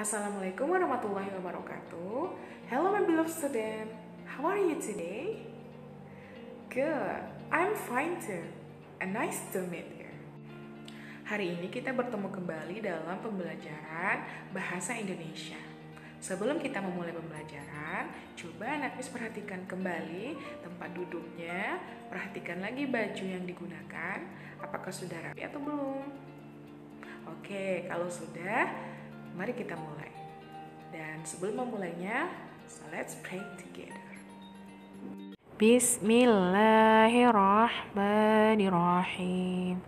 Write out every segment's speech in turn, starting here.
Assalamualaikum warahmatullahi wabarakatuh. Hello my beloved student. How are you today? Good. I'm fine too. And nice to meet you. Hari ini kita bertemu kembali dalam pembelajaran Bahasa Indonesia. Sebelum kita memulai pembelajaran, coba anak Miss perhatikan kembali tempat duduknya, perhatikan lagi baju yang digunakan, apakah sudah rapi atau belum. Oke, kalau sudah, mari kita mulai. Dan sebelum memulainya, so let's pray together. Bismillahirrahmanirrahim.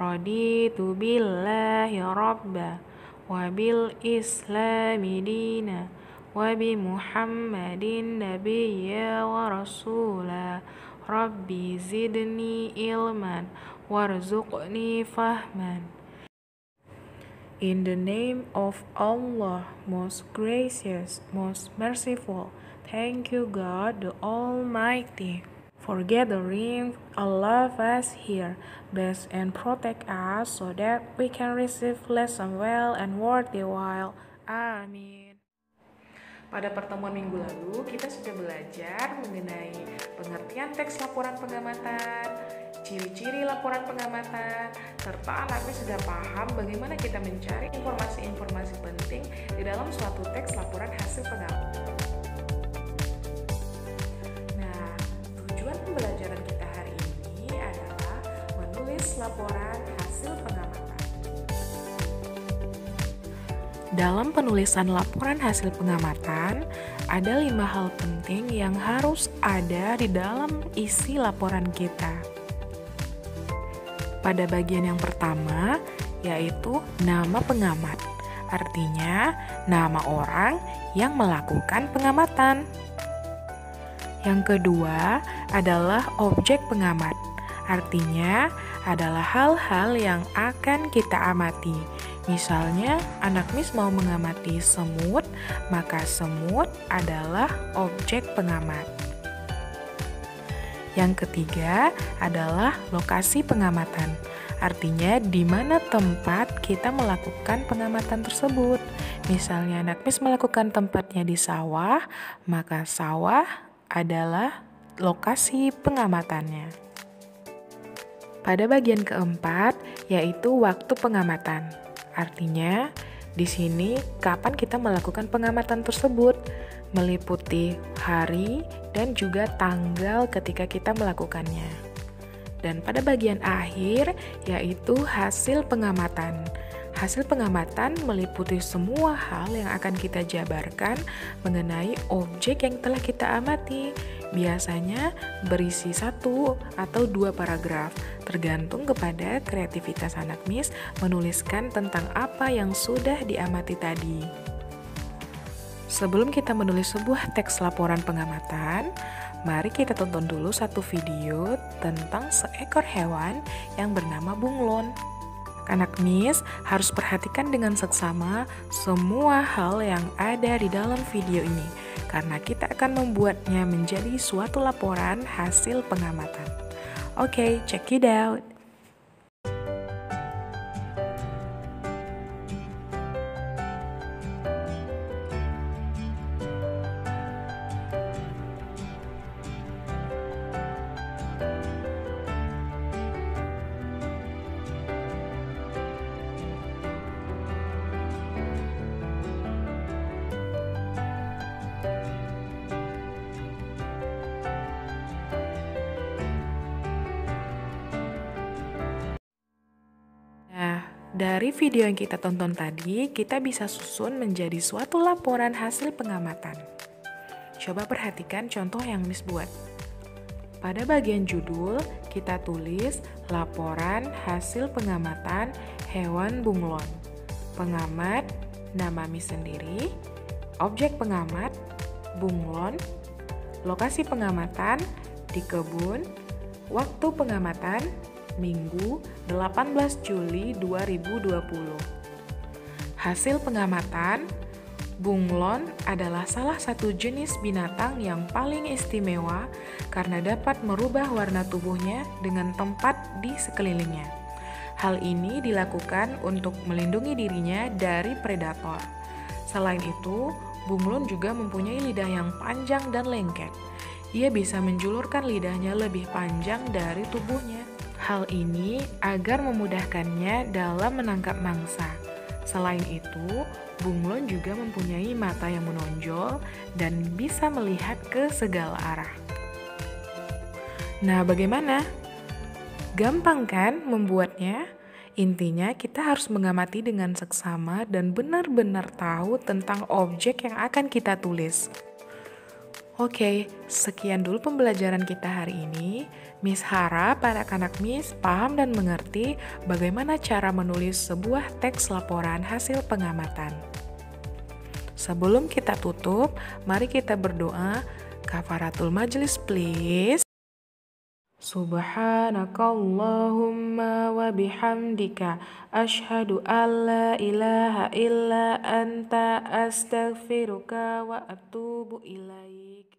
Raditu billahi rabba wa bil islami dina wa bi Muhammadin nabiyya wa rasula. Rabbi zidni ilman warzuqni fahman. In the name of Allah, most gracious, most merciful, thank you God the Almighty for gathering all of us here. Bless and protect us so that we can receive lesson well and worthy while. Amin. Pada pertemuan minggu lalu, kita sudah belajar mengenai pengertian teks laporan pengamatan, ciri-ciri laporan pengamatan, serta anak Miss sudah paham bagaimana kita mencari informasi-informasi penting di dalam suatu teks laporan hasil pengamatan. Nah, tujuan pembelajaran kita hari ini adalah menulis laporan hasil pengamatan. Dalam penulisan laporan hasil pengamatan, ada 5 hal penting yang harus ada di dalam isi laporan kita. Pada bagian yang pertama, yaitu nama pengamat. Artinya, nama orang yang melakukan pengamatan. Yang kedua adalah objek pengamat. Artinya, adalah hal-hal yang akan kita amati. Misalnya, anak Miss mau mengamati semut, maka semut adalah objek pengamat. Yang ketiga adalah lokasi pengamatan. Artinya di mana tempat kita melakukan pengamatan tersebut. Misalnya anak Miss melakukan tempatnya di sawah, maka sawah adalah lokasi pengamatannya. Pada bagian keempat yaitu waktu pengamatan. Artinya di sini kapan kita melakukan pengamatan tersebut, meliputi hari dan juga tanggal ketika kita melakukannya. Dan pada bagian akhir yaitu hasil pengamatan. Hasil pengamatan meliputi semua hal yang akan kita jabarkan mengenai objek yang telah kita amati. Biasanya berisi 1 atau 2 paragraf, tergantung kepada kreativitas anak Miss menuliskan tentang apa yang sudah diamati tadi. Sebelum kita menulis sebuah teks laporan pengamatan, mari kita tonton dulu satu video tentang seekor hewan yang bernama bunglon. Anak Miss harus perhatikan dengan seksama semua hal yang ada di dalam video ini, karena kita akan membuatnya menjadi suatu laporan hasil pengamatan. Oke, check it out. Dari video yang kita tonton tadi, kita bisa susun menjadi suatu laporan hasil pengamatan. Coba perhatikan contoh yang Miss buat. Pada bagian judul, kita tulis laporan hasil pengamatan hewan bunglon. Pengamat, nama Miss sendiri, objek pengamat, bunglon, lokasi pengamatan, di kebun, waktu pengamatan, Minggu 18 Juli 2020. Hasil pengamatan, bunglon adalah salah satu jenis binatang yang paling istimewa karena dapat merubah warna tubuhnya dengan tempat di sekelilingnya. Hal ini dilakukan untuk melindungi dirinya dari predator. Selain itu, bunglon juga mempunyai lidah yang panjang dan lengket. Ia bisa menjulurkan lidahnya lebih panjang dari tubuhnya. Hal ini agar memudahkannya dalam menangkap mangsa. Selain itu, bunglon juga mempunyai mata yang menonjol dan bisa melihat ke segala arah. Nah, bagaimana? Gampang kan membuatnya? Intinya kita harus mengamati dengan seksama dan benar-benar tahu tentang objek yang akan kita tulis. Oke, sekian dulu pembelajaran kita hari ini. Miss harap anak-anak Miss paham dan mengerti bagaimana cara menulis sebuah teks laporan hasil pengamatan. Sebelum kita tutup, mari kita berdoa. Kafaratul majlis please. Subhanakallahumma wa bihamdika asyhadu an la ilaha illa anta astaghfiruka wa atubu ilaik.